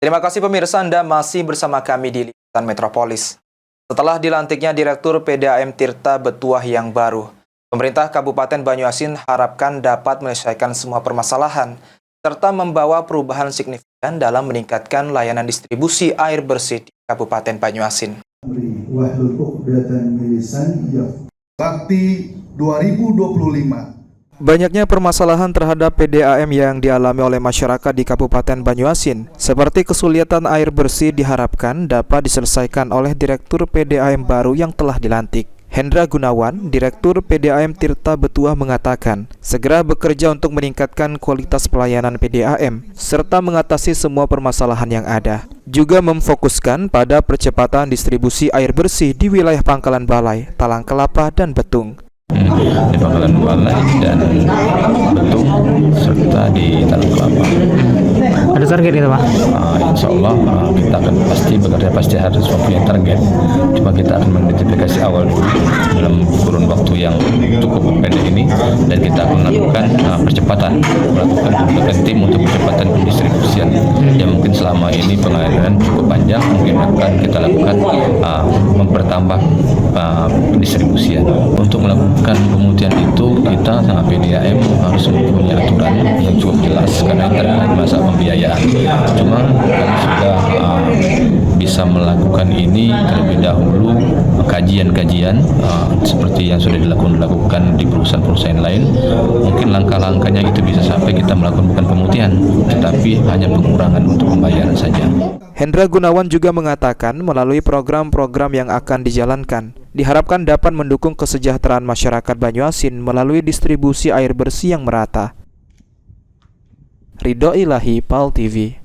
Terima kasih pemirsa, Anda masih bersama kami di Liputan Metropolis. Setelah dilantiknya Direktur PDAM Tirta Betuah yang baru, pemerintah Kabupaten Banyuasin harapkan dapat menyelesaikan semua permasalahan serta membawa perubahan signifikan dalam meningkatkan layanan distribusi air bersih di Kabupaten Banyuasin. Bakti 2025. Banyaknya permasalahan terhadap PDAM yang dialami oleh masyarakat di Kabupaten Banyuasin, seperti kesulitan air bersih, diharapkan dapat diselesaikan oleh Direktur PDAM baru yang telah dilantik. Hendra Gunawan, Direktur PDAM Tirta Betuah mengatakan, segera bekerja untuk meningkatkan kualitas pelayanan PDAM, serta mengatasi semua permasalahan yang ada. Juga memfokuskan pada percepatan distribusi air bersih di wilayah Pangkalan Balai, Talang Kelapa, dan Betung. Di Pangkalan Balai dan Betung serta di Talang Kelapa. Ada target itu, Pak? Insya Allah kita akan pasti harus mempunyai target. Cuma kita akan mengidentifikasi awal dulu dalam kurun waktu yang cukup pendek ini, dan kita akan melakukan melakukan tim untuk percepatan pendistribusian. Yang mungkin selama ini pengaliran cukup panjang, mungkin akan kita lakukan mempertambah pendistribusian. Untuk melakukan pemutihan itu, kita sama PDAM harus mempunyai aturan yang cukup jelas karena terkait masalah pembiayaan. Cuma kami sudah bisa melakukan ini terlebih dahulu, kajian-kajian seperti yang sudah dilakukan di perusahaan-perusahaan lain. Mungkin langkah-langkahnya itu bisa sampai kita melakukan bukan pemutihan, tetapi hanya pengurangan untuk pembayaran saja. Hendra Gunawan juga mengatakan melalui program-program yang akan dijalankan, diharapkan dapat mendukung kesejahteraan masyarakat Banyuasin melalui distribusi air bersih yang merata. Ridho Ilahi, PAL TV.